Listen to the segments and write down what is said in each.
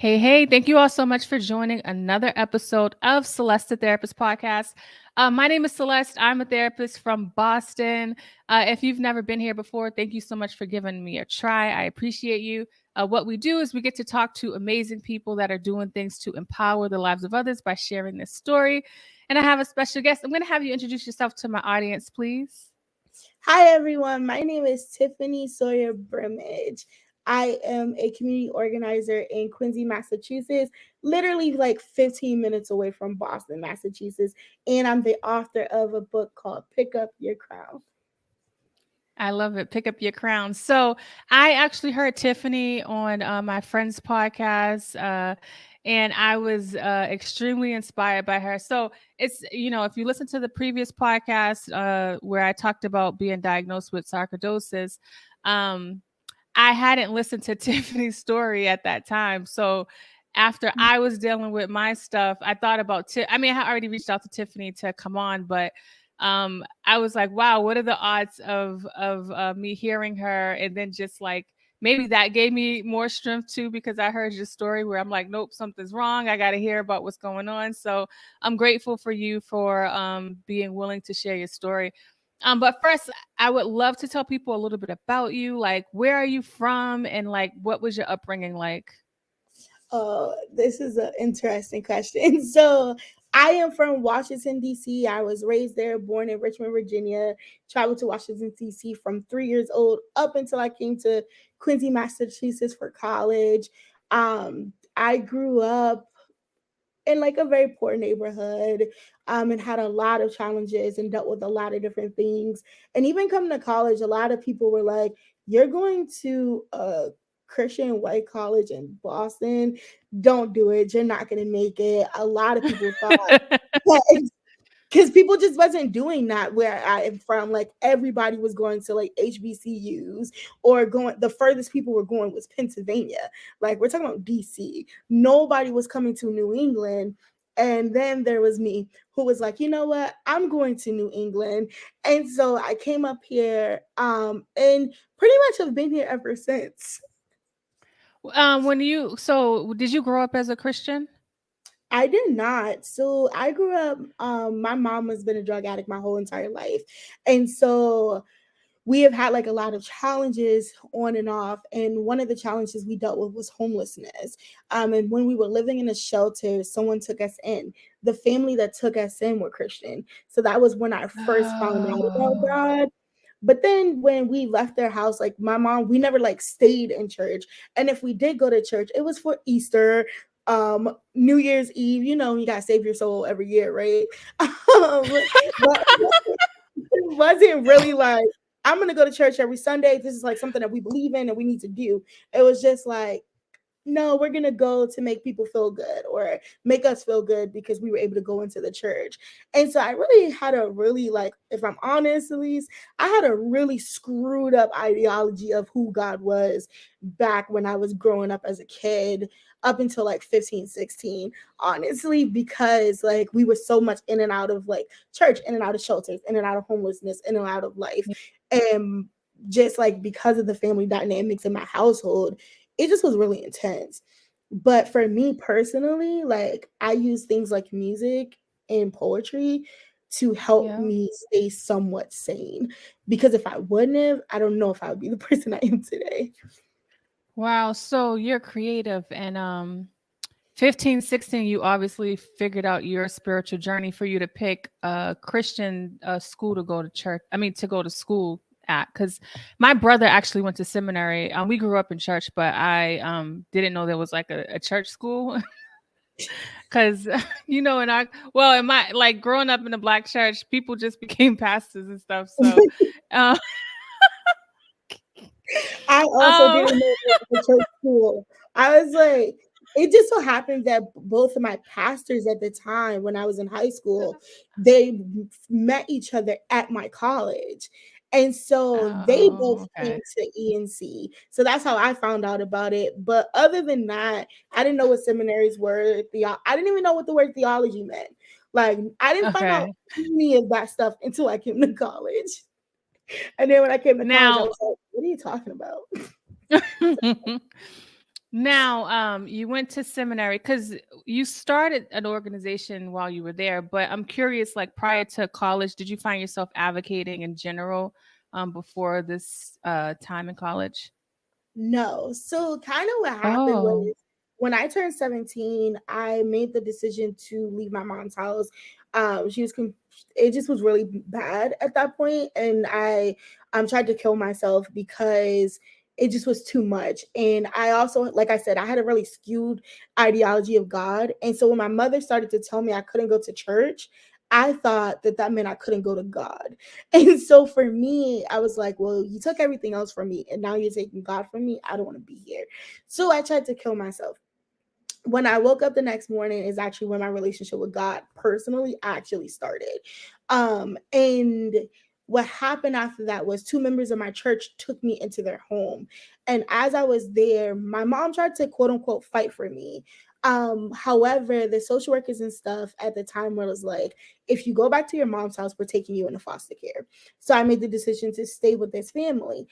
Hey, thank you all so much for joining another episode of Celeste the Therapist podcast. My name is Celeste. I'm a therapist from Boston. If you've never been here before, thank you so much for giving me a try. I appreciate you. What we do is we get to talk to amazing people that are doing things to empower the lives of others by sharing this story. And I have a special guest. I'm going to have you introduce yourself to my audience, please. Hi, everyone. My name is Tiffany Brimage. I am a community organizer in Quincy, Massachusetts, literally like 15 minutes away from Boston, Massachusetts. And I'm the author of a book called Pick Up Your Crown. I love it. Pick up your crown. So I actually heard Tiffany on my friend's podcast, and I was extremely inspired by her. So it's, if you listen to the previous podcast where I talked about being diagnosed with sarcoidosis, I hadn't listened to Tiffany's story at that time. So after I was dealing with my stuff, I thought about, I had already reached out to Tiffany to come on, but I was like, wow, what are the odds of me hearing her? And then just like, maybe that gave me more strength too, because I heard your story where I'm like, nope, something's wrong. I got to hear about what's going on. So I'm grateful for you for being willing to share your story. But first, I would love to tell people a little bit about you. Like, where are you from, and like, what was your upbringing like? Oh, this is an interesting question. So, I am from Washington, D.C. I was raised there, born in Richmond, Virginia, traveled to Washington, D.C. from 3 years old up until I came to Quincy, Massachusetts for college. I grew up in like a very poor neighborhood, and had a lot of challenges and dealt with a lot of different things. And even coming to college, a lot of people were like, you're going to a Christian white college in Boston, don't do it, you're not going to make it. A lot of people thought that, because people just wasn't doing that where I am from. Like everybody was going to like HBCUs, or going, the furthest people were going was Pennsylvania. Like we're talking about DC. Nobody was coming to New England. And then there was me who was like, you know what, I'm going to New England. And so I came up here, and pretty much have been here ever since. So did you grow up as a Christian? I did not. So I grew up, my mom has been a drug addict my whole entire life. And so we have had like a lot of challenges on and off. And one of the challenges we dealt with was homelessness. And when we were living in a shelter, someone took us in. The family that took us in were Christian. So that was when I first found out about Oh. God. But then when we left their house, like my mom, we never like stayed in church. And if we did go to church, it was for Easter, New Year's Eve. You know, you gotta save your soul every year, right? But it wasn't really like, I'm gonna go to church every Sunday. This is like something that we believe in and we need to do. It was just like, no, we're gonna go to make people feel good or make us feel good because we were able to go into the church. And so I really had a really, like, if I'm honest, at least, I had a really screwed up ideology of who God was back when I was growing up as a kid, up until like 15, 16, honestly, because like we were so much in and out of like church, in and out of shelters, in and out of homelessness, in and out of life. And just like because of the family dynamics in my household, it just was really intense. But for me personally, like I use things like music and poetry to help Yeah. me stay somewhat sane. Because if I wouldn't have, I don't know if I would be the person I am today. Wow. So you're creative, and 15, 16, you obviously figured out your spiritual journey for you to pick a Christian school to go to church. To go to school at, because my brother actually went to seminary. We grew up in church, but I didn't know there was like a church school. Because in our, well, in my, like, growing up in a black church, people just became pastors and stuff. So, uh, I also um, didn't know it was a church school. I was like, it just so happened that both of my pastors at the time, when I was in high school, they met each other at my college. And so they both oh, came okay. to ENC. So that's how I found out about it. But other than that, I didn't know what seminaries were. I didn't even know what the word theology meant. Like, I didn't find out Okay. any of that stuff until I came to college. And then when I came to college, I Now, was like, what are you talking about? Now, you went to seminary because you started an organization while you were there, but I'm curious, like prior to college, did you find yourself advocating in general before this time in college? No. So kind of what happened Oh, was when I turned 17, I made the decision to leave my mom's house. She was it just was really bad at that point, and I tried to kill myself because it just was too much. And I also, like I said, I had a really skewed ideology of God. And so when my mother started to tell me I couldn't go to church, I thought that that meant I couldn't go to God. And so for me, I was like, well, you took everything else from me and now you're taking God from me. I don't want to be here. So I tried to kill myself. When I woke up the next morning is actually when my relationship with God personally actually started. And what happened after that was two members of my church took me into their home. And as I was there, my mom tried to quote unquote fight for me. However, the social workers and stuff at the time was like, if you go back to your mom's house, we're taking you into foster care. So I made the decision to stay with this family.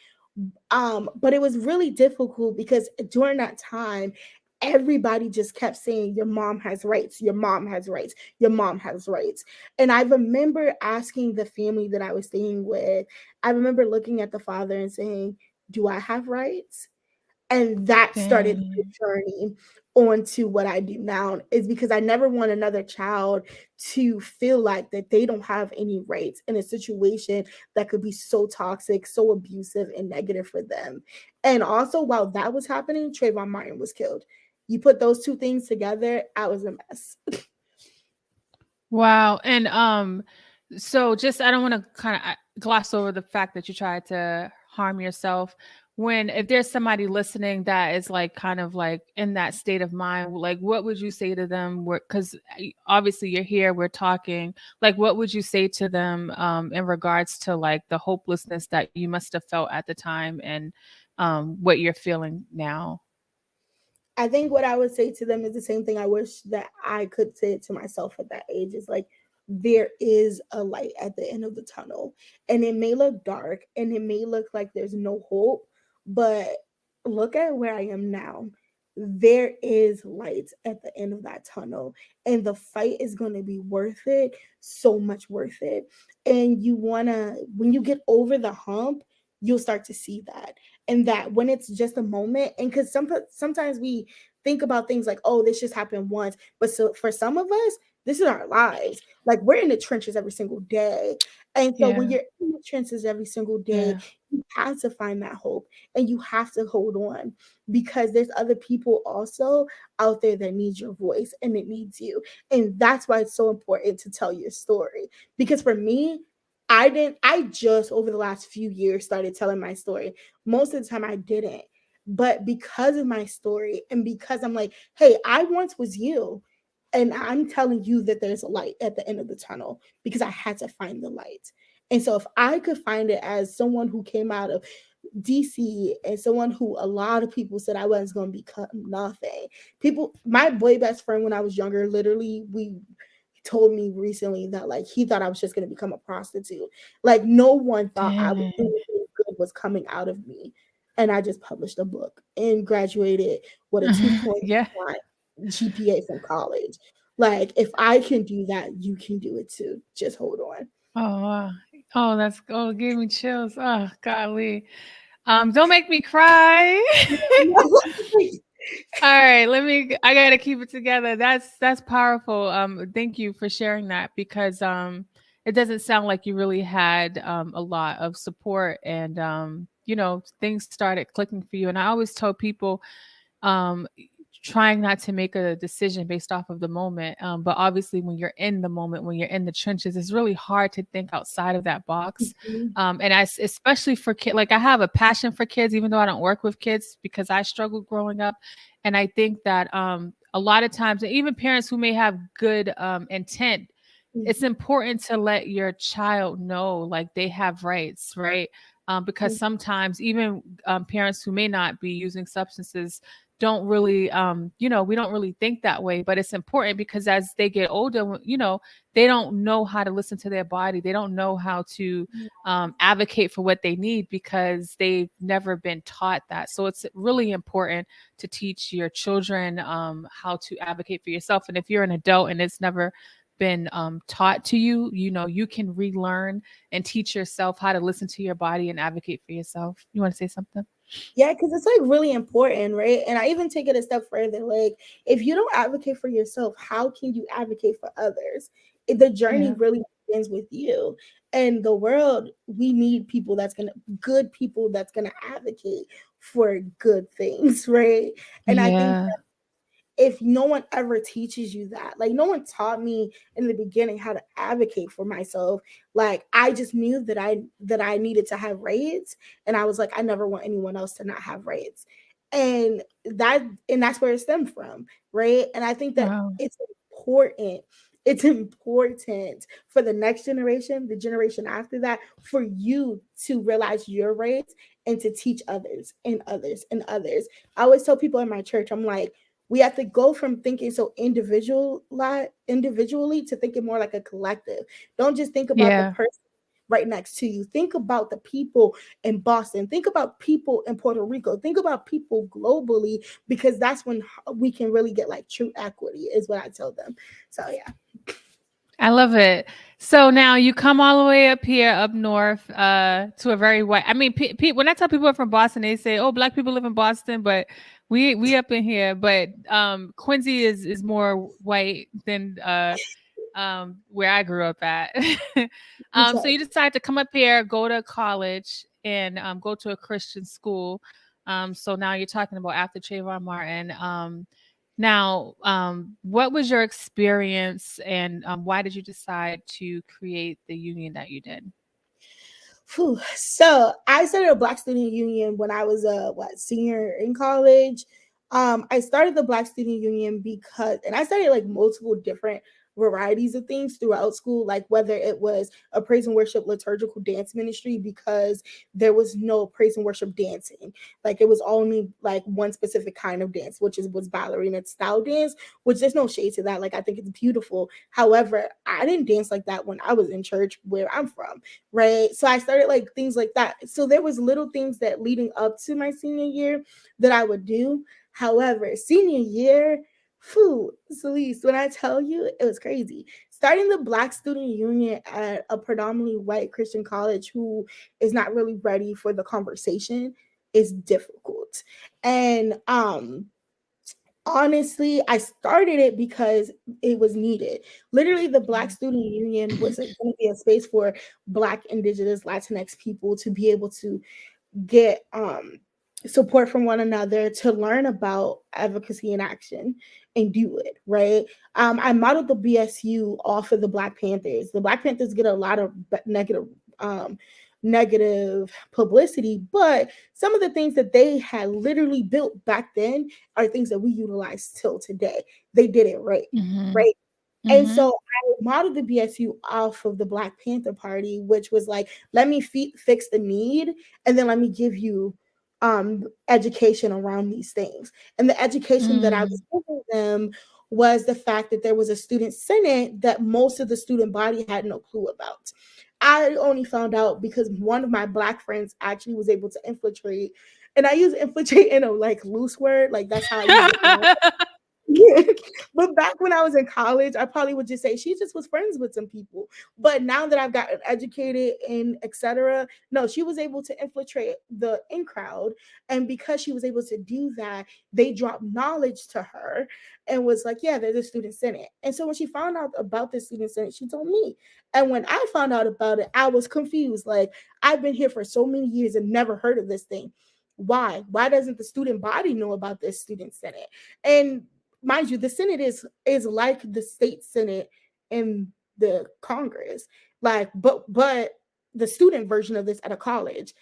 But it was really difficult because during that time, everybody just kept saying, your mom has rights, your mom has rights, your mom has rights. And I remember asking the family that I was staying with, I remember looking at the father and saying, do I have rights? And that started the dang. journey onto what I do now, is because I never want another child to feel like that they don't have any rights in a situation that could be so toxic, so abusive and negative for them. And also while that was happening, Trayvon Martin was killed. You put those two things together, I was a mess. Wow. And so just I don't want to kind of gloss over the fact that you tried to harm yourself. When if there's somebody listening that is like kind of like in that state of mind, like what would you say to them? Because obviously you're here, we're talking. Like what would you say to them in regards to like the hopelessness that you must have felt at the time and what you're feeling now? I think what I would say to them is the same thing I wish that I could say it to myself at that age, is like, there is a light at the end of the tunnel. And it may look dark and it may look like there's no hope, but look at where I am now. There is light at the end of that tunnel, and the fight is going to be worth it, so much worth it. And you want to, when you get over the hump, you'll start to see that. And that when it's just a moment, and because sometimes we think about things like, oh, this just happened once, but so for some of us, this is our lives. Like, we're in the trenches every single day. And so when Yeah. you're in the trenches every single day, Yeah. you have to find that hope and you have to hold on, because there's other people also out there that need your voice and it needs you. And that's why it's so important to tell your story. Because for me, I just over the last few years started telling my story. Most of the time I didn't. But because of my story and because I'm like, hey, I once was you. And I'm telling you that there's a light at the end of the tunnel, because I had to find the light. And so if I could find it as someone who came out of DC and someone who a lot of people said I wasn't going to become nothing. People, my boy best friend when I was younger, literally, we told me recently that like he thought I was just going to become a prostitute. Like no one thought I was Dang. anything good was coming out of me. And I just published a book and graduated with a 2.9 Yeah. GPA from college. Like if I can do that, you can do it too. Just hold on. Oh, wow. Oh, that's oh, it gave me chills. Oh, golly. Don't make me cry. All right, I gotta keep it together. That's powerful. Thank you for sharing that because it doesn't sound like you really had a lot of support and things started clicking for you. And I always tell people um trying not to make a decision based off of the moment, but obviously when you're in the moment, when you're in the trenches, it's really hard to think outside of that box. Mhm, And especially for kids, like I have a passion for kids even though I don't work with kids because I struggled growing up. And I think that a lot of times, even parents who may have good intent, it's mhm, important to let your child know like they have rights, right? Because mhm, sometimes even parents who may not be using substances, don't really we don't really think that way, but it's important because as they get older, they don't know how to listen to their body. They don't know how to advocate for what they need because they've never been taught that. So it's really important to teach your children how to advocate for yourself. And if you're an adult and it's never been taught to you, you can relearn and teach yourself how to listen to your body and advocate for yourself. You want to say something? Yeah, because it's like really important, right? And I even take it a step further. Like, if you don't advocate for yourself, how can you advocate for others? The journey Yeah. really begins with you. And the world, we need people good people that's gonna advocate for good things, right? And I think Yeah. if no one ever teaches you that, like no one taught me in the beginning how to advocate for myself, like I just knew that I needed to have rights, and I was like, I never want anyone else to not have rights. And that's where it stemmed from, right? And I think that Wow. important it's important for the next generation, the generation after that, for you to realize your rights and to teach others and others and others. I always tell people in my church, I'm like, we have to go from thinking so individually to thinking more like a collective. Don't just think about the Yeah. person right next to you. Think about the people in Boston. Think about people in Puerto Rico. Think about people globally, because that's when we can really get like true equity, is what I tell them. So yeah. I love it. So now you come all the way up here, up north, to a very white. I mean, when I tell people from Boston, they say, "Oh, black people live in Boston," but we up in here. But Quincy is more white than where I grew up at. So you decide to come up here, go to college, and go to a Christian school. So now you're talking about after Trayvon Martin. Now, what was your experience, and why did you decide to create the union that you did? Whew. So I started a Black Student Union when I was a senior in college. I started the Black Student Union because, and I started like multiple different varieties of things throughout school, like whether it was a praise and worship liturgical dance ministry, because there was no praise and worship dancing. Like it was only like one specific kind of dance, which was ballerina style dance, which there's no shade to that. Like I think it's beautiful. However, I didn't dance like that when I was in church where I'm from, right? So I started like things like that. So there was little things that leading up to my senior year that I would do. However, senior year, Celeste, when I tell you, it was crazy. Starting the Black Student Union at a predominantly white Christian college who is not really ready for the conversation is difficult. And honestly, I started it because it was needed. Literally, the Black Student Union was going to be a space for Black, Indigenous, Latinx people to be able to get support from one another, to learn about advocacy and action and do it right. I modeled the BSU off of the Black Panthers. The Black Panthers get a lot of um, negative publicity, but some of the things that they had literally built back then are things that we utilize till today. They did it right, Mm-hmm. right. And Mm-hmm. so I modeled the BSU off of the Black Panther Party, which was like, let me fix the need, and then let me give you education around these things. And the education that I was giving them was the fact that there was a student senate that most of the student body had no clue about. I only found out because one of my Black friends actually was able to infiltrate, and I use infiltrate in a like loose word, like that's how I use it now. But back when I was in college, I probably would just say she just was friends with some people. But now that I've gotten educated and etc., no, she was able to infiltrate the in crowd. And because she was able to do that, they dropped knowledge to her and was like, yeah, there's a student senate. And so when she found out about the student senate, she told me. And when I found out about it, I was confused. Like, I've been here for so many years and never heard of this thing. Why doesn't the student body know about this student senate? And mind you, the Senate is like the state Senate in the Congress, like but the student version of this at a college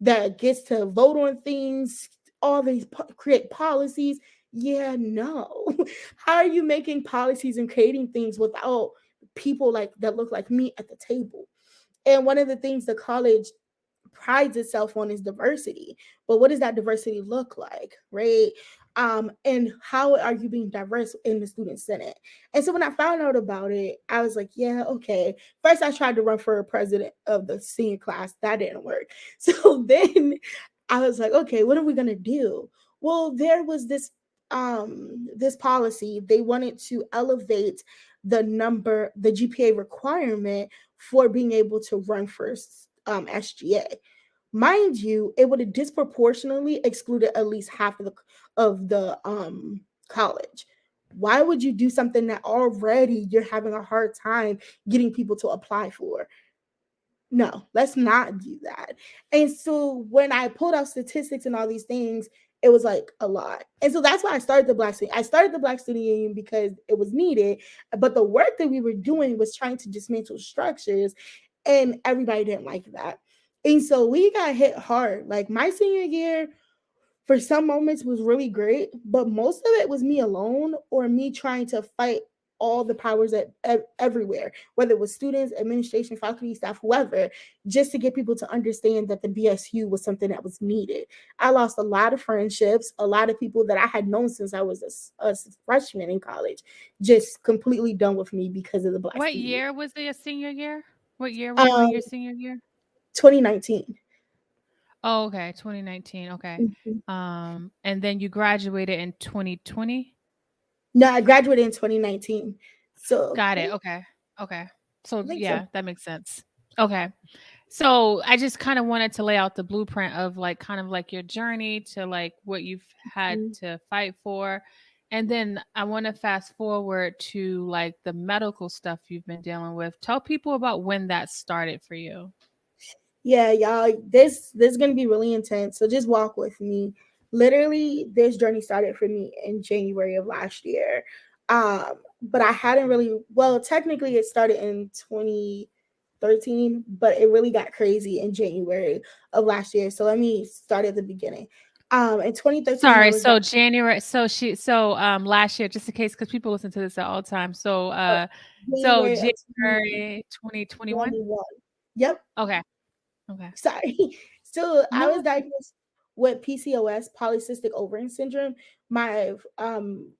that gets to vote on things, all these create policies. Yeah, no. How are you making policies and creating things without people like that look like me at the table? And one of the things the college prides itself on is diversity. But what does that diversity look like, right? And how are you being diverse in the student senate? And so when I found out about it, I was like, yeah, okay. First, I tried to run for president of the senior class. That didn't work. So then I was like, okay, what are we gonna do? Well, there was this policy. They wanted to elevate the GPA requirement for being able to run for SGA. Mind you, it would have disproportionately excluded at least half of the college. Why would you do something that already you're having a hard time getting people to apply for? No, let's not do that. And so when I pulled out statistics and all these things, it was like a lot. And so that's why I started the Black Student. I started the Black Student Union because it was needed. But the work that we were doing was trying to dismantle structures, and everybody didn't like that. And so we got hit hard. Like my senior year, for some moments was really great, but most of it was me alone or me trying to fight all the powers everywhere, whether it was students, administration, faculty, staff, whoever, just to get people to understand that the BSU was something that was needed. I lost a lot of friendships, a lot of people that I had known since I was a freshman in college, just completely done with me because of the Black What student. year was your senior year? What year were you in Um, your senior year? 2019. Oh, okay, 2019. Okay. Mhm. And then you graduated in 2020? No, I graduated in 2019. So Got yeah, it. Okay. Okay. I So think so. yeah, that makes sense. Okay. So I just kind of wanted to lay out the blueprint of like kind of like your journey to like what you've had Mm. to fight for. And then I want to fast forward to like the medical stuff you've been dealing with. Tell people about when that started for you. Yeah, y'all, this is gonna be really intense. So just walk with me. Literally, this journey started for me in January of last year. But I hadn't really well, technically it started in 2013, but it really got crazy in January of last year. So let me start at the beginning. In 2013, I Sorry, was so January, last year, just in case, because people listen to this all the time. So January of January 2021. 2021. Yep. Okay, okay. Sorry. So I No, was diagnosed with PCOS, polycystic ovarian syndrome, my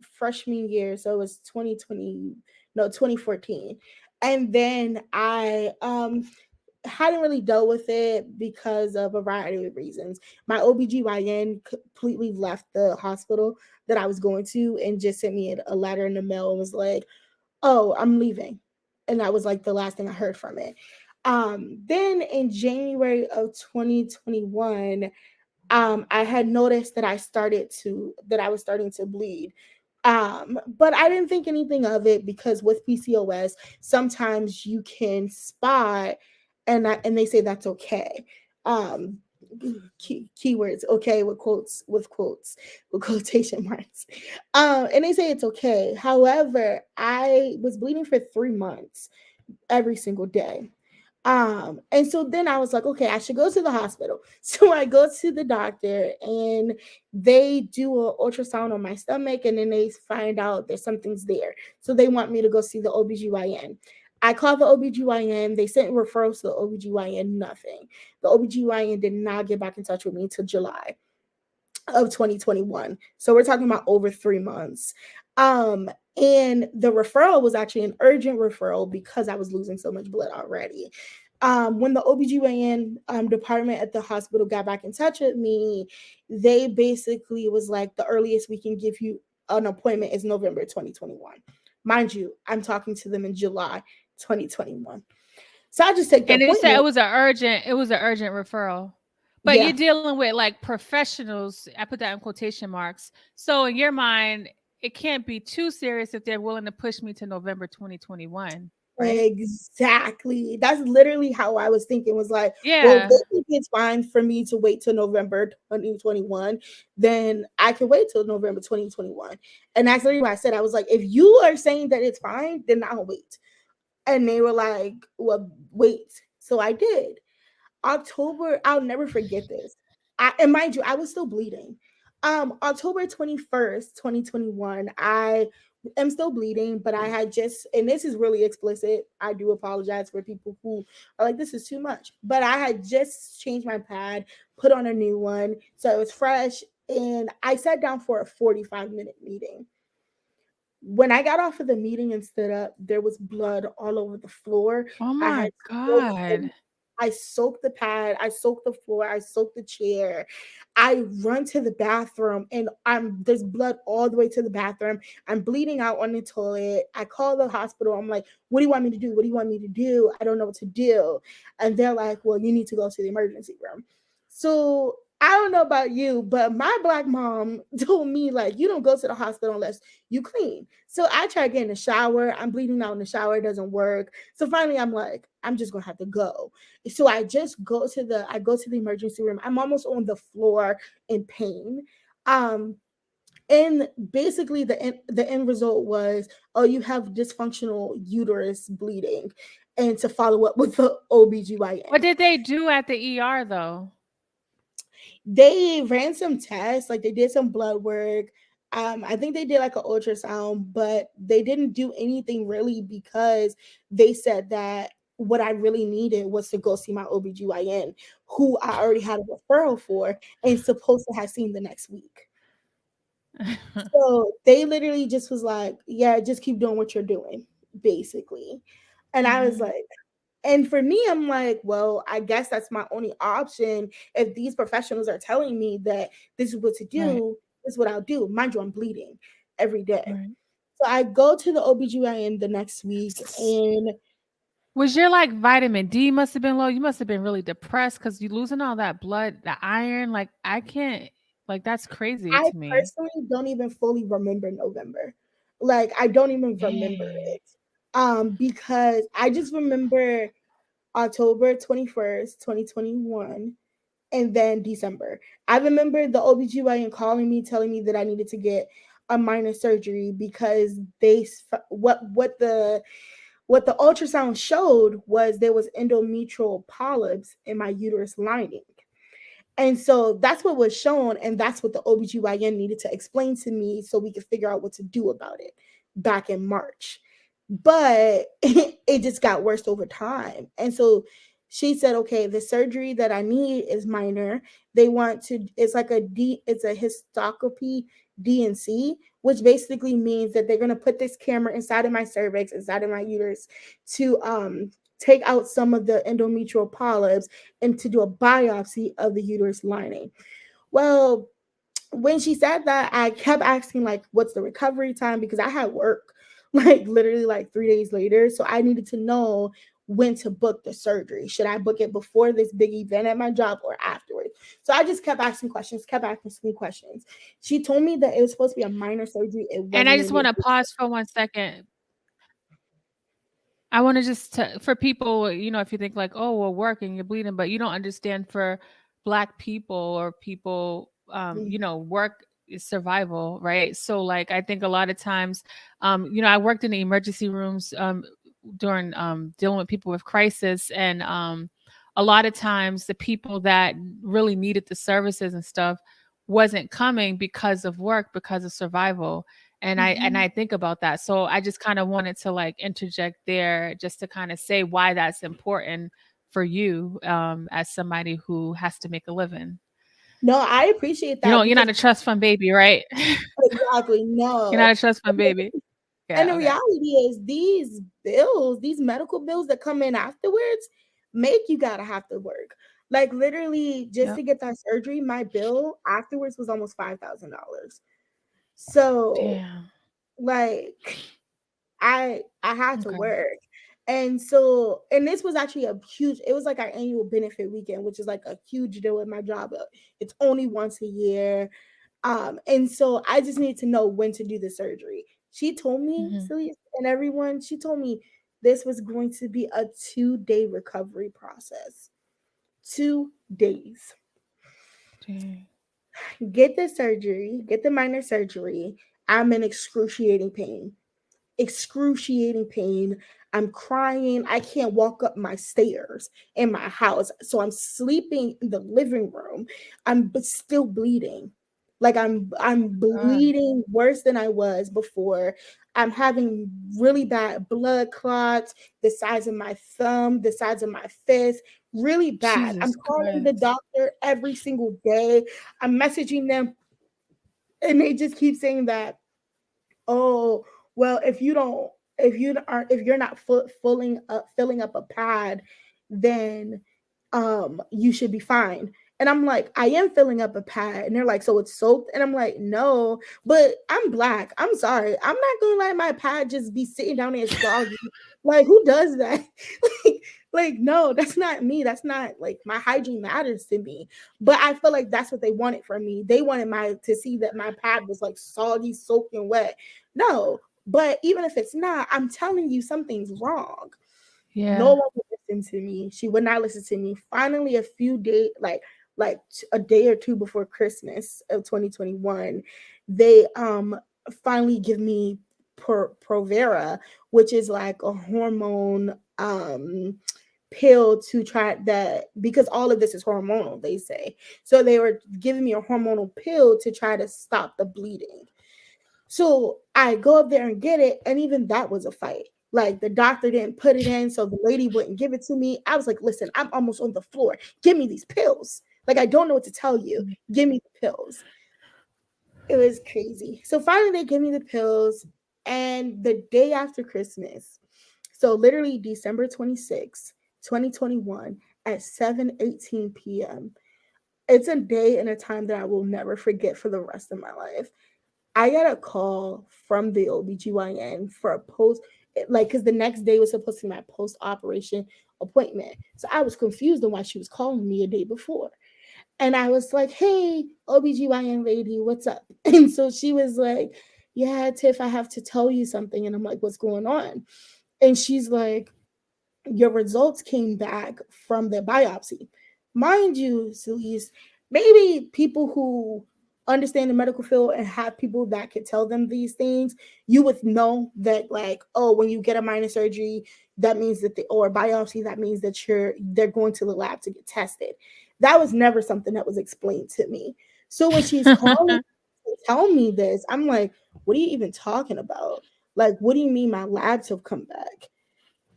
freshman year. So it was 2020, no, 2014. And then I hadn't really dealt with it because of a variety of reasons. My OBGYN completely left the hospital that I was going to and just sent me a letter in the mail and was like, oh, I'm leaving. And that was like the last thing I heard from it. Then in January of 2021, I had noticed that I was starting to bleed. But I didn't think anything of it because with PCOS, sometimes you can spot and they say that's okay. Um, keywords okay with quotation marks, and they say it's okay. However, I was bleeding for 3 months every single day. And so then I was like, okay, I should go to the hospital. So I go to the doctor and they do an ultrasound on my stomach and then they find out that something's there. So they want me to go see the OBGYN. I called the OBGYN. They sent referrals to the OBGYN, nothing. The OBGYN did not get back in touch with me until July of 2021. So we're talking about over 3 months. Um, and the referral was actually an urgent referral because I was losing so much blood already. When the OBGYN department at the hospital got back in touch with me, they basically was like, the earliest we can give you an appointment is November 2021. Mind you, I'm talking to them in July 2021. So I just take the and you said appointment. it was an urgent referral, but you're Yeah, dealing with like professionals. I put that in quotation marks. So in your mind, it can't be too serious if they're willing to push me to November 2021, right? exactly. That's literally how I was thinking was like, well, if Yeah. they think it's fine for me to wait till November 2021, then I can wait till November 2021. And that's literally what I said. I was like, if you are saying that it's fine, then I'll wait. And they were like, well, wait. So I did. October, I'll never forget this. And mind you, I was still bleeding. October 21st, 2021, I am still bleeding, but I had just, and this is really explicit. I do apologize for people who are like, this is too much. But I had just changed my pad, put on a new one. So it was fresh. and I sat down for a 45-minute meeting. When I got off of the meeting and stood up, there was blood all over the floor. Oh I my had soaked God. I soaked the pad, I soaked the floor, I soaked the chair. I run to the bathroom and there's blood all the way to the bathroom. I'm bleeding out on the toilet. I call the hospital. I'm like, what do you want me to do? What do you want me to do? I don't know what to do. And they're like, well, you need to go to the emergency room. So I don't know about you, but my black mom told me, like, you don't go to the hospital unless you clean. So I try to get in the shower. I'm bleeding out in the shower. It doesn't work. So finally I'm like, I'm just gonna have to go. So I go to the emergency room. I'm almost on the floor in pain. Um, and basically the end result was, oh, you have dysfunctional uterus bleeding, and to follow up with the What OBGYN. did they do at the ER though? They ran some tests, like they did some blood work. I think they did like an ultrasound, but they didn't do anything really because they said that what I really needed was to go see my OBGYN, who I already had a referral for and supposed to have seen the next week. So they literally just was like, yeah, just keep doing what you're doing, basically. And I was Mhm. like, and for me, I'm like, well, I guess that's my only option. If these professionals are telling me that this is what to Right. do, this is what I'll do. Mind you, I'm bleeding every day. Right. So I go to the OBGYN the next week, and Was your like vitamin D must have been low? You must have been really depressed because you losing all that blood, the iron. Like I can't, like that's crazy I to me. personally don't even fully remember November. Like, I don't even remember Dang. it. Because I just remember October 21st, 2021, and then December. I remember the OBGYN calling me, telling me that I needed to get a minor surgery because what the ultrasound showed was there was endometrial polyps in my uterus lining. And so that's what was shown, and that's what the OBGYN needed to explain to me so we could figure out what to do about it back in March. But it just got worse over time. And so she said, okay, the surgery that I need is minor. They want to, it's a histoscopy DNC, which basically means that they're going to put this camera inside of my cervix, inside of my uterus, to take out some of the endometrial polyps and to do a biopsy of the uterus lining. Well, when she said that, I kept asking, like, what's the recovery time? Because I had work like literally like 3 days later. So I needed to know when to book the surgery. Should I book it before this big event at my job or afterwards? So I just kept asking questions, kept asking questions. She told me that it was supposed to be a minor surgery. It And I wasn't going just to be want a to big pause for 1 second. I want to just for people, if you think like, oh, well, working, you're bleeding, but you don't understand for Black people or people, surgery. work is survival, right? So, like, I think a lot of times, I worked in the emergency rooms during dealing with people with crisis, and a lot of times the people that really needed the services and stuff wasn't coming because of work, because of survival, and I think about that. So I just kind of wanted to like interject there just to kind of say why that's important for you as somebody who has to make a living. No, I appreciate You that know, you're because not a trust fund baby, right? exactly, You're no. not a trust fund baby. And the Yeah, okay. reality is these bills, these medical bills that come in afterwards make you gotta have to work. Like literally just to Yep. get that surgery, my bill afterwards was almost $5,000. So Damn. like I had to Okay. work. And so, and this was actually a huge, it was like our annual benefit weekend, which is like a huge deal in my job. It's only once a year. And so I just need to know when to do the surgery. She told me, Hmm. Celia, and everyone, she told me this was going to be a 2-day recovery process. 2 days. Dang. Get the surgery, get the minor surgery. I'm in excruciating pain. Excruciating pain. I'm crying. I can't walk up my stairs in my house. So I'm sleeping in the living room. I'm still bleeding. Like I'm God. bleeding worse than I was before. I'm having really bad blood clots, the size of my thumb, the size of my fist, really bad. I'm Jesus calling the Christ. doctor every single day. I'm messaging them And they just keep saying that, oh, well, if you're not filling up a pad, then you should be fine. And I'm like, I am filling up a pad. And they're like, so it's soaked? And I'm like, no, but I'm black. I'm sorry. I'm not gonna let my pad just be sitting down there soggy. Like, who does that? like, no, that's not me. That's not like, my hygiene matters to me. But I feel like that's what they wanted from me. They wanted my to see that my pad was like soggy, soaking wet. No, but even if it's not, I'm telling you something's wrong. No Yeah. one would listen to me. She would not listen to me. Finally, a few days, a day or two before Christmas of 2021, they finally give me Provera, which is like a hormone pill to try that, because all of this is hormonal, they say. So they were giving me a hormonal pill to try to stop the bleeding. So I go up there and get it, and even that was a fight. Like, the doctor didn't put it in, so the lady wouldn't give it to me. I was like, listen, I'm almost on the floor. Give me these pills. Like, I don't know what to tell you. Give me the pills. It was crazy. So finally they give me the pills, and the day after Christmas, so literally December 26th, 2021 at 7:18 p.m. It's a day and a time that I will never forget for the rest of my life. I got a call from the OBGYN for a because the next day was supposed to be my post operation appointment. So I was confused on why she was calling me a day before. And I was like, hey, OBGYN lady, what's up? And so she was like, yeah, Tiff, I have to tell you something. And I'm like, what's going on? And she's like, your results came back from the biopsy. Mind you, Celeste, maybe people who understand the medical field and have people that could tell them these things, you would know that, like, oh, when you get a minor surgery, that means that or biopsy, that means that they're going to the lab to get tested. That was never something that was explained to me. So when she's calling to tell me this, I'm like, what are you even talking about? Like, what do you mean my labs have come back?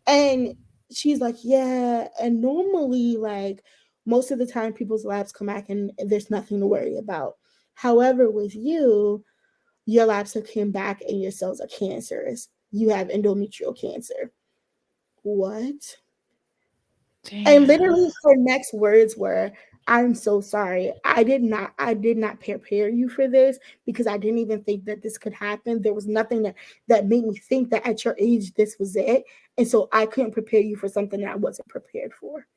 And she's like, yeah. And normally, like, most of the time, people's labs come back and there's nothing to worry about. However, with you, your labs have come back and your cells are cancerous. You have endometrial cancer. What? And Damn. literally her next words were, I'm so sorry. I did not prepare you for this, because I didn't even think that this could happen. There was nothing that made me think that at your age this was it. And so I couldn't prepare you for something that I wasn't prepared for.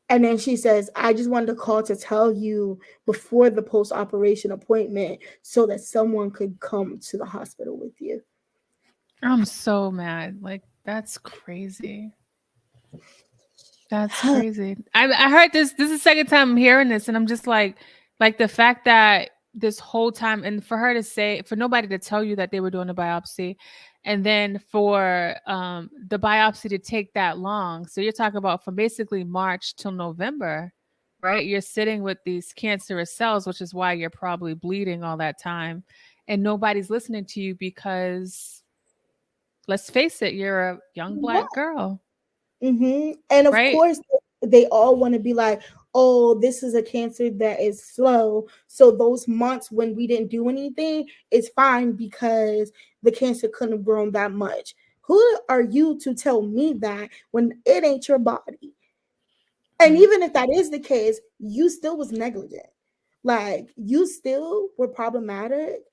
And then she says, I just wanted to call to tell you before the post operation appointment so that someone could come to the hospital with you. I'm so mad. Like, that's crazy. That's crazy. I heard this. This is the second time I'm hearing this, and I'm just like the fact that this whole time, and for her to say, for nobody to tell you that they were doing a biopsy, and then for the biopsy to take that long. So you're talking about from basically March till November, right? You're sitting with these cancerous cells, which is why you're probably bleeding all that time, and nobody's listening to you because, let's face it, you're a young black girl, And of right? course, they all want to be like, oh, this is a cancer that is slow. So those months when we didn't do anything, it's fine because the cancer couldn't have grown that much. Who are you to tell me that when it ain't your body? And Right. even if that is the case, you still was negligent. Like, you still were problematic.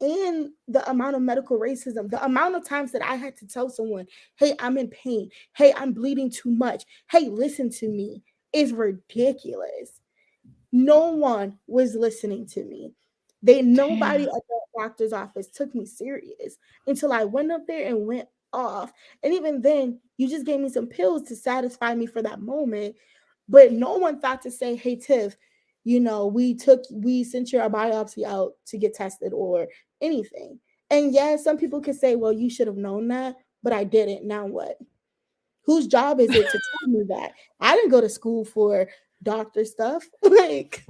And the amount of medical racism, the amount of times that I had to tell someone, hey, I'm in pain. Hey, I'm bleeding too much. Hey, listen to me, is ridiculous. No one was listening to me. Nobody Damn. at the doctor's office took me serious until I went up there and went off. And even then, you just gave me some pills to satisfy me for that moment. But no one thought to say, hey, Tiff, we sent your biopsy out to get tested or anything. And yeah, some people could say, well, you should have known that, but I didn't. Now what? Whose job is it to tell me that? I didn't go to school for doctor stuff. Like,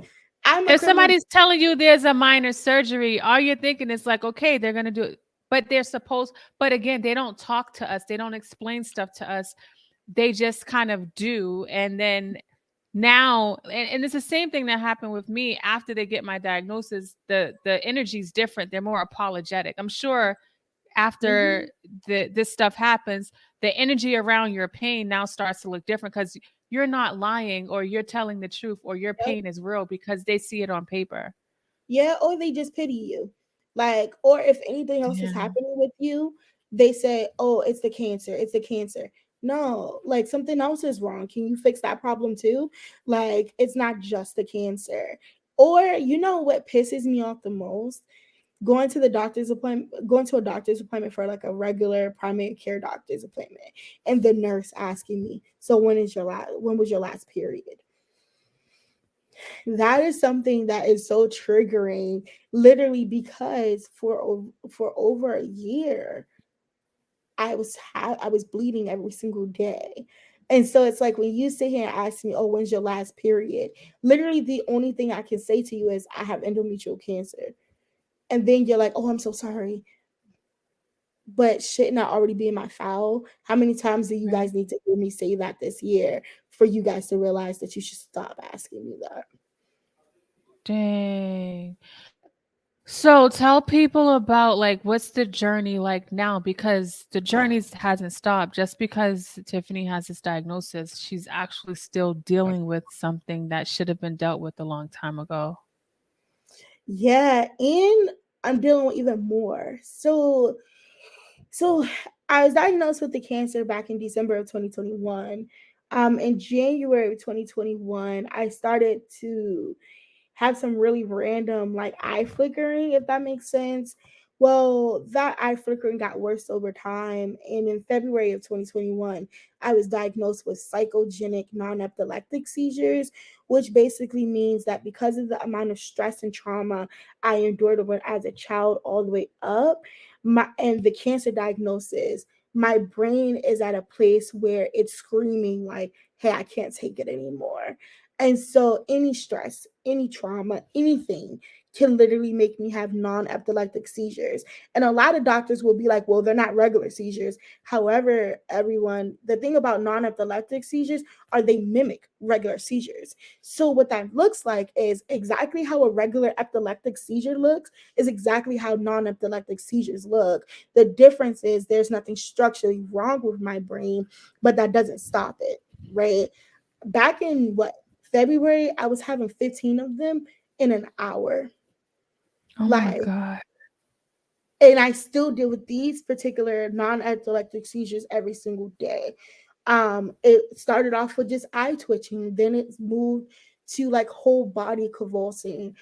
I'm a If criminal. somebody's telling you there's a minor surgery, all you're thinking is like, okay, they're gonna do it. But they're supposed, but again, they don't talk to us, they don't explain stuff to us. They just kind of do. And then now, and it's the same thing that happened with me after they get my diagnosis. The energy is different. They're more apologetic. I'm sure after Mhm. this stuff happens, the energy around your pain now starts to look different because you're not lying, or you're telling the truth, or your Yep. pain is real because they see it on paper. Yeah, or they just pity you. Like, or if anything else is Yeah. happening with you, they say, "Oh, it's the cancer. It's the cancer." No, like something else is wrong. Can you fix that problem too? Like, it's not just the cancer. Or you know what pisses me off the most? Going to a doctor's appointment for like a regular primary care doctor's appointment, and the nurse asking me, "So when was your last period?" That is something that is so triggering, literally, because for over a year, I was bleeding every single day. And so it's like when you sit here and ask me, "Oh, when's your last period?" Literally, the only thing I can say to you is, "I have endometrial cancer." And then you're like, "Oh, I'm so sorry." But shouldn't I already be in my file? How many times do you Right. guys need to hear me say that this year for you guys to realize that you should stop asking me that? Dang. So tell people about, like, what's the journey like now, because the journey hasn't stopped. Just because Tiffany has this diagnosis, she's actually still dealing with something that should have been dealt with a long time ago. Yeah, and I'm dealing with even more. So I was diagnosed with the cancer back in December of 2021. In January of 2021, I started to have some really random like eye flickering, if that makes sense. Well, that eye flickering got worse over time. And in February of 2021, I was diagnosed with psychogenic non epileptic seizures, which basically means that because of the amount of stress and trauma I endured as a child all the way up, and the cancer diagnosis, my brain is at a place where it's screaming, like, "Hey, I can't take it anymore." And so any stress, any trauma, anything can literally make me have non-epileptic seizures. And a lot of doctors will be like, "Well, they're not regular seizures." However, everyone, the thing about non-epileptic seizures are they mimic regular seizures. So what that looks like is exactly how a regular epileptic seizure looks is exactly how non-epileptic seizures look. The difference is there's nothing structurally wrong with my brain, but that doesn't stop it, right? Back in what, February, I was having 15 of them in an hour. Oh my Like, God. and I still deal with these particular non-epileptic seizures every single day. It started off with just eye twitching, then it's moved to like whole body convulsing.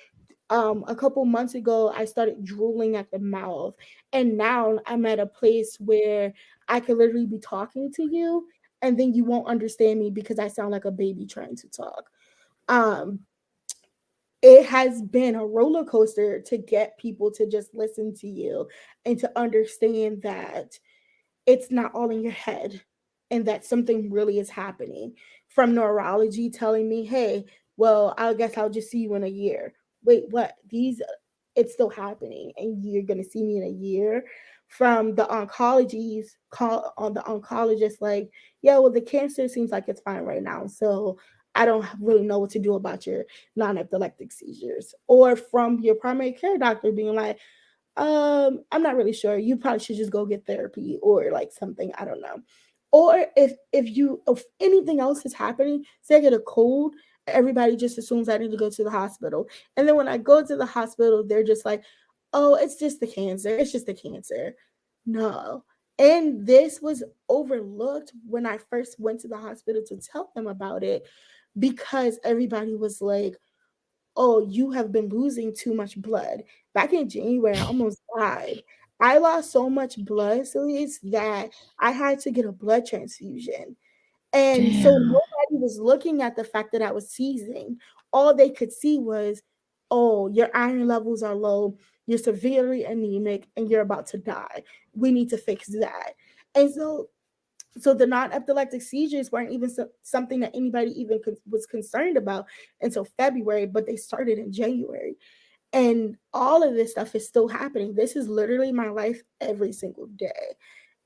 A couple months ago, I started drooling at the mouth, and now I'm at a place where I could literally be talking to you, and then you won't understand me because I sound like a baby trying to talk. Um, it has been a roller coaster to get people to just listen to you and to understand that it's not all in your head and that something really is happening. From neurology telling me, "Hey, well, I guess I'll just see you in a year." Wait, what? It's still happening and you're going to see me in a year. From the oncologist, like, "Yeah, well, the cancer seems like it's fine right now, so I don't really know what to do about your non-epileptic seizures." Or from your primary care doctor being like, "I'm not really sure. You probably should just go get therapy or like something. I don't know." Or if anything else is happening, say I get a cold, everybody just assumes I need to go to the hospital. And then when I go to the hospital, they're just like, "Oh, it's just the cancer. It's just the cancer." No. And this was overlooked when I first went to the hospital to tell them about it, because everybody was like, "Oh, you have been losing too much blood." Back in January, I almost died. I lost so much blood, Celeste, that I had to get a blood transfusion. And so Damn. nobody was looking at the fact that I was seizing. All they could see was, "Oh, your iron levels are low, you're severely anemic, and you're about to die. We need to fix that." And so the non-epileptic seizures weren't even something that anybody even was concerned about until February, but they started in January. And all of this stuff is still happening. This is literally my life every single day.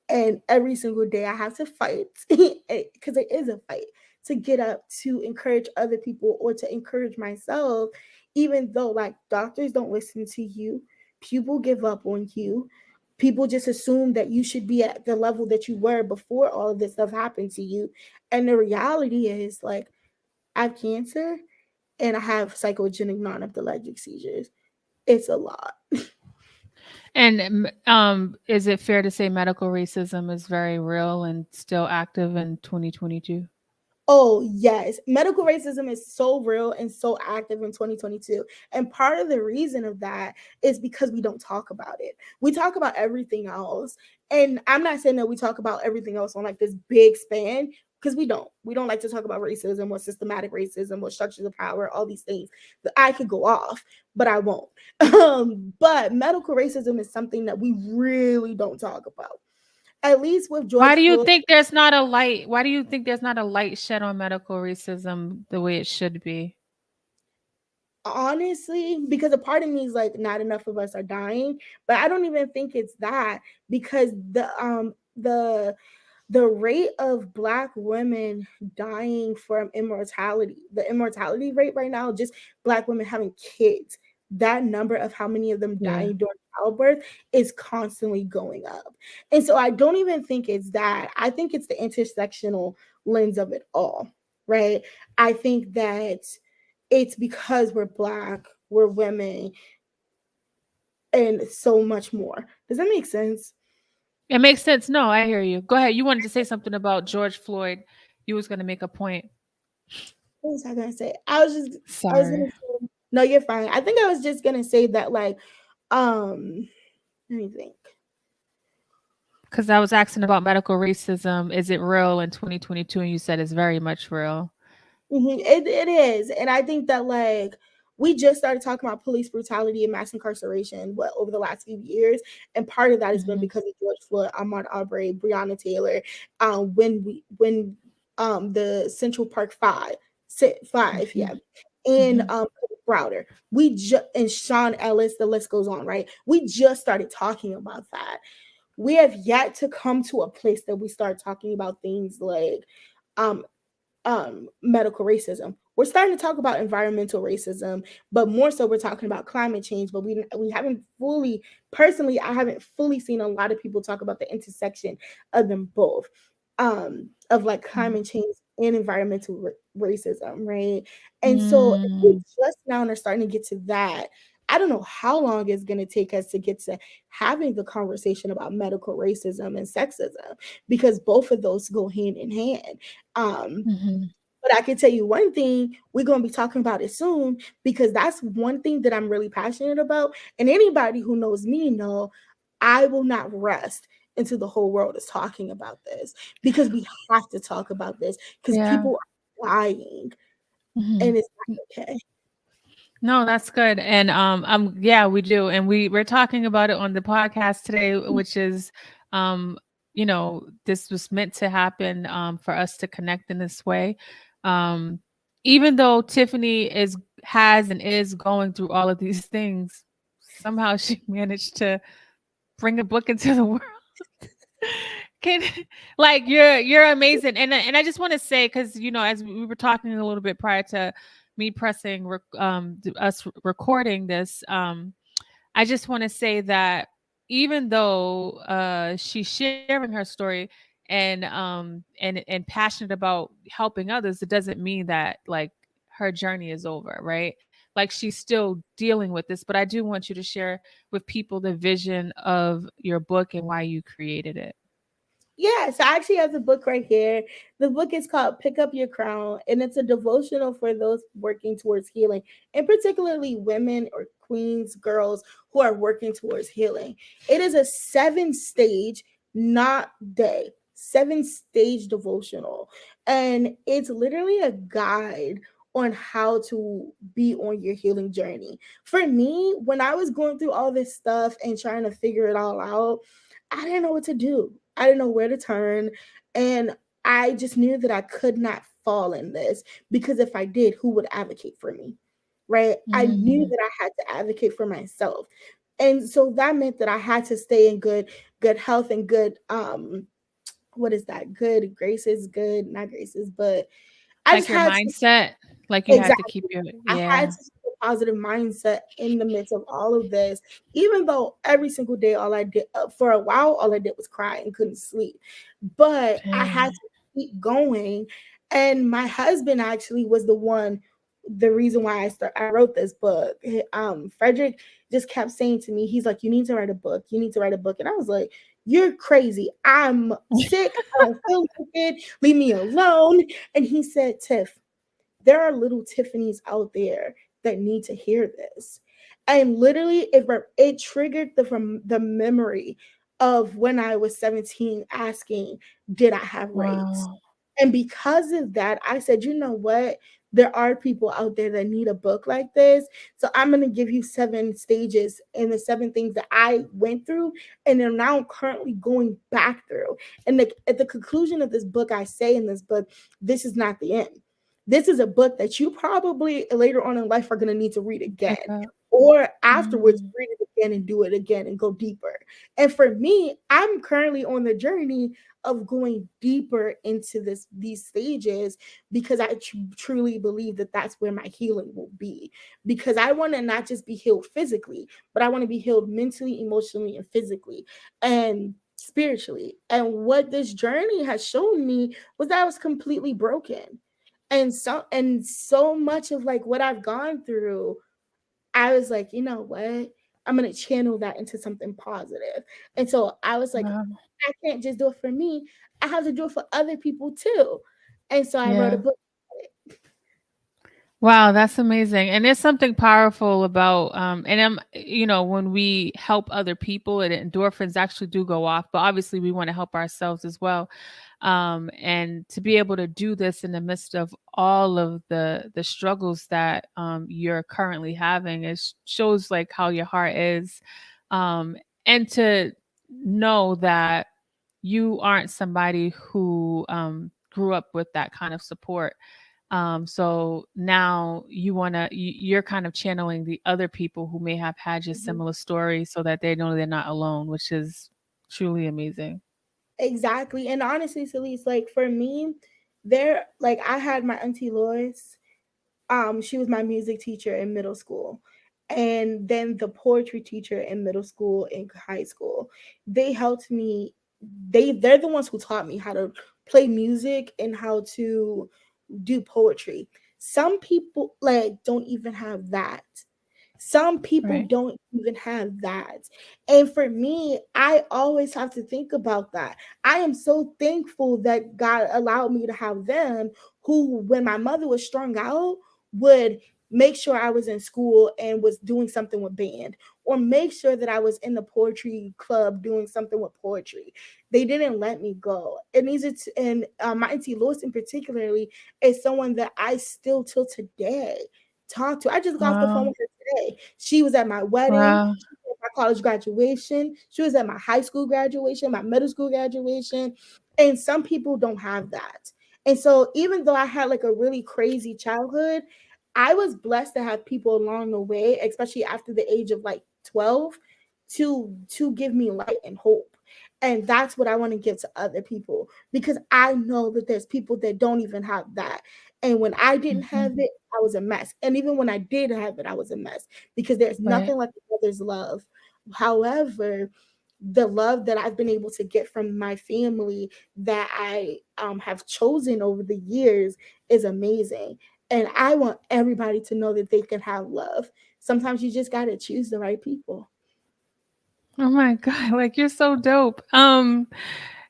And every single day I have to fight, because it is a fight, to get up to encourage other people or to encourage myself, even though like doctors don't listen to you, people give up on you. People just assume that you should be at the level that you were before all of this stuff happened to you. And the reality is like I have cancer and I have psychogenic non-epileptic seizures. It's a lot. And is it fair to say medical racism is very real and still active in 2022? Oh, yes. Medical racism is so real and so active in 2022. And part of the reason of that is because we don't talk about it. We talk about everything else. And I'm not saying that we talk about everything else on like this big span because we don't. We don't like to talk about racism or systematic racism or structures of power, all these things. That I could go off, but I won't. But medical racism is something that we really don't talk about. At least with George Why do you Floyd. think there's not a light? Why do you think there's not a light shed on medical racism the way it should be? Honestly, because a part of me is like not enough of us are dying, but I don't even think it's that because the rate of black women dying from immortality, the immortality rate right now, just black women having kids, that number of how many of them Yeah. dying during childbirth is constantly going up. And so I don't even think it's that. I think it's the intersectional lens of it all, right? I think that it's because we're black, we're women, and so much more. Does that make sense? It makes sense. No, I hear you. Go ahead. You wanted to say something about George Floyd. You was going to make a point. What was I gonna say? I was gonna Sorry. say no, you're fine. I think I was just gonna say that like um let me think. Because I was asking about medical racism. Is it real in 2022? And you said it's very much real. It is. And I think that like we just started talking about police brutality and mass incarceration over the last few years, and part of that has been Hmm. because of George Floyd, Ahmaud Arbery, Breonna Taylor, when the Central Park Five, Hmm. yeah, and Hmm. Browder, and Sean Ellis, the list goes on, right? We just started talking about that. We have yet to come to a place that we start talking about things like um medical racism. We're starting to talk about environmental racism, but more so we're talking about climate change. But we haven't fully, personally, I haven't fully seen a lot of people talk about the intersection of them both, of like climate change and environmental racism, right? And so if we Mm. just now are starting to get to that, I don't know how long it's going to take us to get to having the conversation about medical racism and sexism because both of those go hand in hand. Hmm. But I can tell you one thing, we're going to be talking about it soon because that's one thing that I'm really passionate about. And anybody who knows me know I will not rest until the whole world is talking about this because we have to talk about this because Yeah. people are dying Hmm. and it's not okay. No, that's good. And yeah, we do. And we're talking about it on the podcast today, which is um this was meant to happen for us to connect in this way. Um Even though Tiffany has and is going through all of these things, somehow she managed to bring a book into the world. Can like you're amazing, and I just want to say because as we were talking a little bit prior to me pressing us recording this, I just want to say that even though she's sharing her story and passionate about helping others, it doesn't mean that like her journey is over, right? Like she's still dealing with this, but I do want you to share with people the vision of your book and why you created it. Yeah, so I actually have the book right here. The book is called Pick Up Your Crown, and it's a devotional for those working towards healing, and particularly women or queens, girls who are working towards healing. It is a 7 stage, not day, 7 stage devotional. And it's literally a guide on how to be on your healing journey. For me, when I was going through all this stuff and trying to figure it all out, I didn't know what to do. I didn't know where to turn. And I just knew that I could not fall in this because if I did, who would advocate for me? Right? I knew Mhm. that I had to advocate for myself. And so that meant that I had to stay in good health and good what is that? Good graces, good, not graces, but I Like just your had to mindset, like you had to keep exactly. your I had yeah. to keep a positive mindset in the midst of all of this, even though every single day, all I did for a while, all I did was cry and couldn't sleep. But I had Dang. to keep going. And my husband actually was the reason why I wrote this book. Frederick just kept saying to me, he's like, "You need to write a book. You need to write a book." And I was like, "You're crazy. I'm sick. I don't feel like it. Leave me alone." And he said, "Tiff, there are little Tiffany's out there that need to hear this." And literally, it triggered from the memory of when I was 17 asking, "Did I have rights?" Wow. And because of that, I said, "You know what? There are people out there that need a book like this. So I'm going to give you 7 stages and the 7 things that I went through and am now currently going back through." And at the conclusion of this book, I say in this book, this is not the end. This is a book that you probably later on in life are going to need to read Pick again, up. or afterwards Mm. read it again and do it again and go deeper. And for me, I'm currently on the journey of going deeper into these stages, because I truly believe that that's where my healing will be, because I want to not just be healed physically, but I want to be healed mentally, emotionally, and physically, and spiritually. And what this journey has shown me was that I was completely broken. And so much of like what I've gone through, I was like, "You know what? I'm gonna channel that into something positive." And so I was like, Wow. I can't just do it for me. I have to do it for other people too. And so I wrote a Yeah. book. Wow, that's amazing. And there's something powerful about and when we help other people, and endorphins actually do go off, but obviously we want to help ourselves as well. And to be able to do this in the midst of all of the struggles that you're currently having, shows like how your heart is. And to know that you aren't somebody who grew up with that kind of support. So now you're kind of channeling the other people who may have had your Mhm. similar story, so that they know they're not alone, which is truly amazing. Exactly. And honestly, Celeste, like for me, there like I had my auntie Lois. She was my music teacher in middle school. And then the poetry teacher in middle school and high school. They helped me. They're the ones who taught me how to play music and how to do poetry. Some people like don't even have that. Some people Right. don't even have that. And for me, I always have to think about that. I am so thankful that God allowed me to have them, who, when my mother was strung out, would make sure I was in school and was doing something with band, or make sure that I was in the poetry club doing something with poetry. They didn't let me go. And my auntie Lewis, particularly, is someone that I still till today talk to. I just got off the phone Wow. with her today. She was at my wedding, Wow. she was at my college graduation, she was at my high school graduation, my middle school graduation. And some people don't have that. And so even though I had like a really crazy childhood, I was blessed to have people along the way, especially after the age of like 12, to give me light and hope. And that's what I want to give to other people, because I know that there's people that don't even have that. And when I didn't have Mhm. it, I was a mess. And even when I did have it, I was a mess, because there's Right. nothing like a mother's love. However, the love that I've been able to get from my family, that I have chosen over the years, is amazing. And I want everybody to know that they can have love. Sometimes you just got to choose the right people. Oh my god, like you're so dope.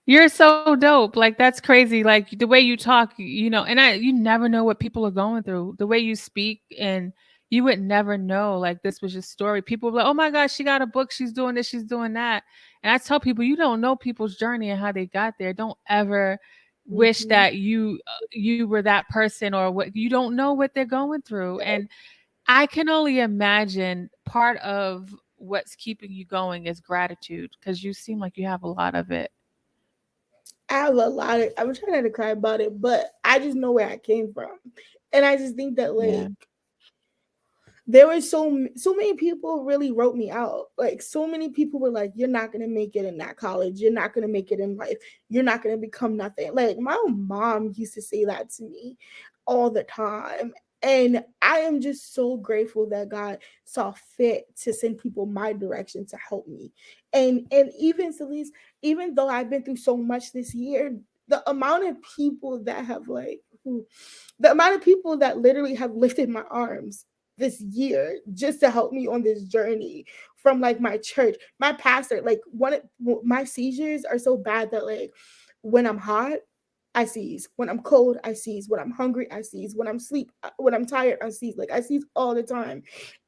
You're so dope. Like that's crazy. Like the way you talk, and you never know what people are going through. The way you speak, and you would never know like this was your story. People were like, "Oh my gosh, she got a book, she's doing this, she's doing that." And I tell people, you don't know people's journey and how they got there. Don't ever wish Mhm. that you were that person, or what you don't know what they're going through. And I can only imagine part of what's keeping you going is gratitude, because you seem like you have a lot of it. I have a lot of, I'm trying not to cry about it, but I just know where I came from. And I just think that Yeah. like there were so many people really wrote me out. Like so many people were like, "You're not gonna make it in that college. You're not gonna make it in life. You're not gonna become nothing." Like my own mom used to say that to me. all the time. And I am just so grateful that God saw fit to send people my direction to help me. And even Celeste, even though I've been through so much this year, the amount of people that have the amount of people that literally have lifted my arms this year just to help me on this journey, from like my church, my pastor, like my seizures are so bad that like when I'm hot, I seize. When I'm cold, I seize. When I'm hungry, I seize. When I'm sleep, when I'm tired, I seize. Like I seize all the time.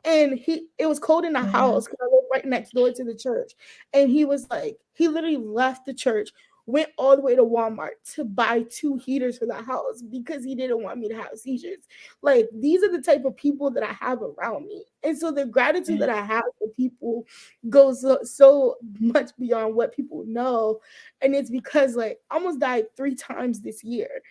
And it was cold in the Yeah. house because I live right next door to the church. And he was like, he literally left the church, went all the way to Walmart to buy 2 heaters for the house because he didn't want me to have seizures. Like these are the type of people that I have around me. And so the gratitude Yeah. that I have for people goes so much beyond what people know. And it's because like I almost died 3 times this year.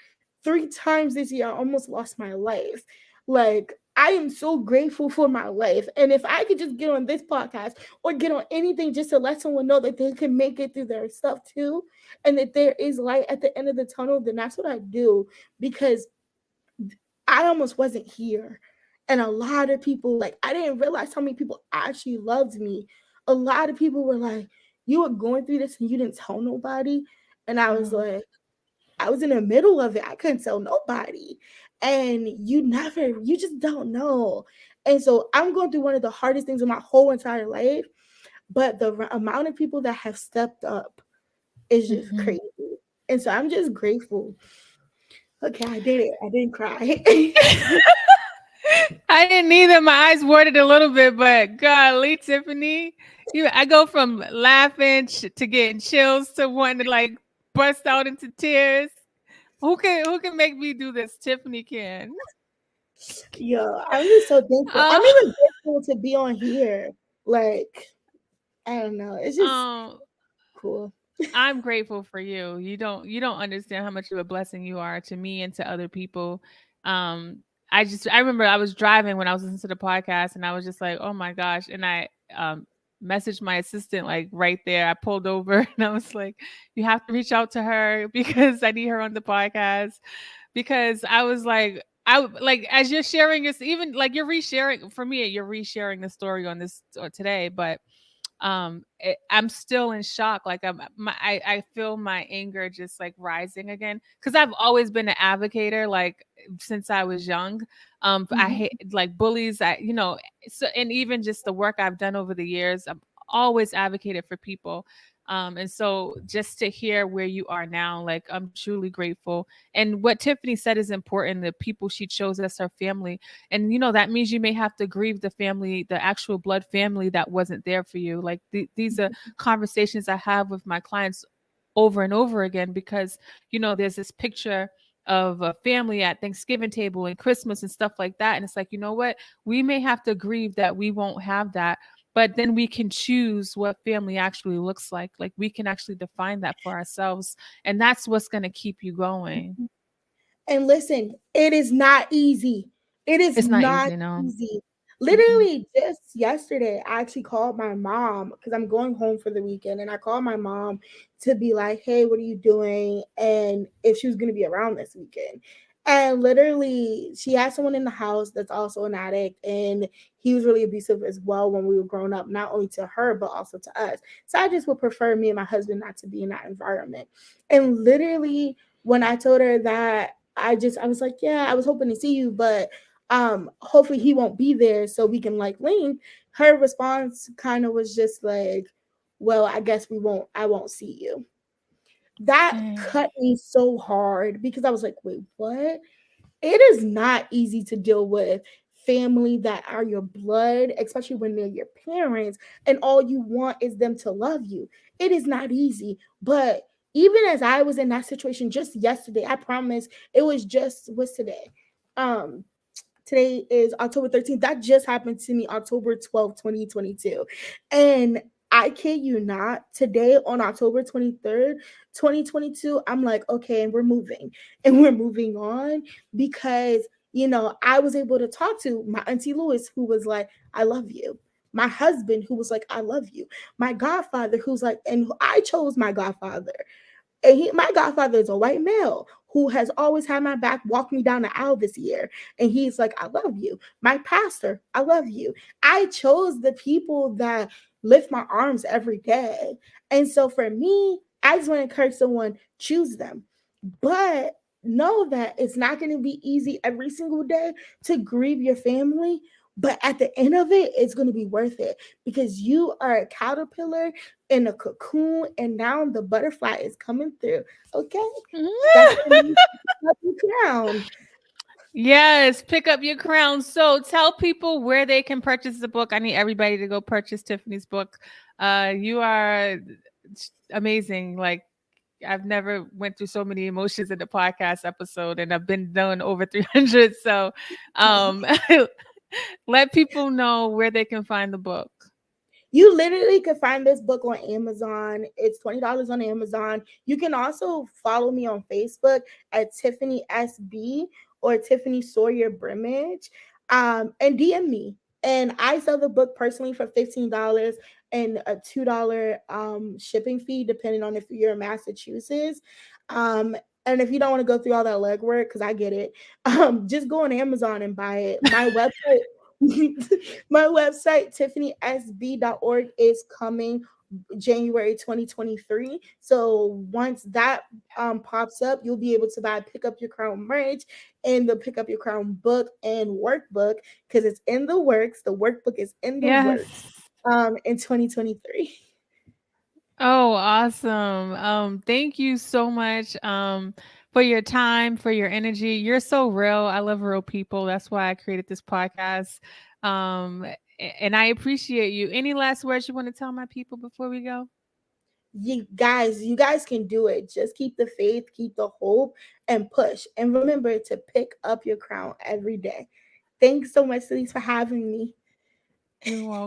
3 times this year, I almost lost my life. Like, I am so grateful for my life. And if I could just get on this podcast or get on anything just to let someone know that they can make it through their stuff too, and that there is light at the end of the tunnel, then that's what I do. Because I almost wasn't here. And a lot of people, like, I didn't realize how many people actually loved me. A lot of people were like, you were going through this and you didn't tell nobody. And I was Oh. like, I was in the middle of it. I couldn't tell nobody. And you just don't know. And so I'm going through one of the hardest things in my whole entire life. But the amount of people that have stepped up is just Mhm. crazy. And so I'm just grateful. Okay, I did it. I didn't cry. I didn't either. My eyes watered a little bit, but golly, Tiffany, I go from laughing to getting chills to wanting to like bust out into tears. Who can make me do this? Tiffany can. Yo, I'm just so thankful. I'm Oh, even grateful to be on here. Like, I don't know. It's just um, cool. I'm grateful for you. You don't understand how much of a blessing you are to me and to other people. Um, I remember I was driving when I was listening to the podcast and I was just like, oh my gosh. And I messaged my assistant like right there. I pulled over and I was like, you have to reach out to her because I need her on the podcast. Because I was like, like as you're sharing this, even like you're resharing for me, you're resharing the story on this or today, but I'm still in shock. Like I feel my anger just like rising again because I've always been an advocator like since I was young. I Mhm. hate like bullies. So and even just the work I've done over the years, I've always advocated for people. And so just to hear where you are now, like I'm truly grateful. And what Tiffany said is important. The people she chose as her family, and that means you may have to grieve the family, the actual blood family that wasn't there for you. Like these are conversations I have with my clients over and over again because there's this picture of a family at Thanksgiving table and Christmas and stuff like that, and it's like, you know what, we may have to grieve that we won't have that, but then we can choose what family actually looks like we can actually define that for ourselves, and that's what's going to keep you going. And listen, it is not easy. It is It's not not easy, no. easy. Mm-mm. Literally, just yesterday, I actually called my mom because I'm going home for the weekend. And I called my mom to be like, hey, what are you doing? And if she was going to be around this weekend. And literally, she had someone in the house that's also an addict. And he was really abusive as well when we were growing up, not only to her, but also to us. So I just would prefer me and my husband not to be in that environment. And literally, when I told her that, I was like, yeah, I was hoping to see you, but hopefully he won't be there so we can like link. Her response kind of was just like, well, I won't see you. That Dang. cut me so hard because I was like, wait, what? It is not easy to deal with family that are your blood, especially when they're your parents, and all you want is them to love you. It is not easy. But even as I was in that situation just yesterday, I promise it was just what's today? Um, Today is October 13th. That just happened to me October 12th, 2022. And I kid you not, today on October 23rd, 2022, I'm like, okay, and we're moving and we're moving on because, I was able to talk to my auntie Lewis, who was like, I love you. My husband, who was like, I love you. My godfather, who's like, and I chose my godfather. And my godfather is a white male who has always had my back, walked me down the aisle this year. And he's like, I love you. My pastor, I love you. I chose the people that lift my arms every day. And so for me, I just want to encourage someone, choose them. But know that it's not going to be easy every single day to grieve your family. But at the end of it, it's going to be worth it because you are a caterpillar in a cocoon, and now the butterfly is coming through. Okay, that's what it means to be crowned. Yes, pick up your crown. So tell people where they can purchase the book. I need everybody to go purchase Tiffany's book. You are amazing. Like I've never went through so many emotions in the podcast episode, and I've been done over 300. So um let people know where they can find the book. You literally could find this book on Amazon. It's $20 on Amazon. You can also follow me on Facebook at Tiffany SB or Tiffany Sawyer Brimage, and DM me. And I sell the book personally for $15 and a $2 shipping fee, depending on if you're in Massachusetts. Um, and if you don't want to go through all that legwork, because I get it, just go on Amazon and buy it. My website my website, tiffanysb.org, is coming January 2023. So once that pops up, you'll be able to buy Pick Up Your Crown merch and the Pick Up Your Crown book and workbook because it's in the works. The workbook is in the works Yes. in 2023. Oh, awesome. Thank you so much for your time, for your energy. You're so real. I love real people. That's why I created this podcast. And I appreciate you. Any last words you want to tell my people before we go? You guys can do it. Just keep the faith, keep the hope, and push. And remember to pick up your crown every day. Thanks so much, Celeste, for having me. You're welcome.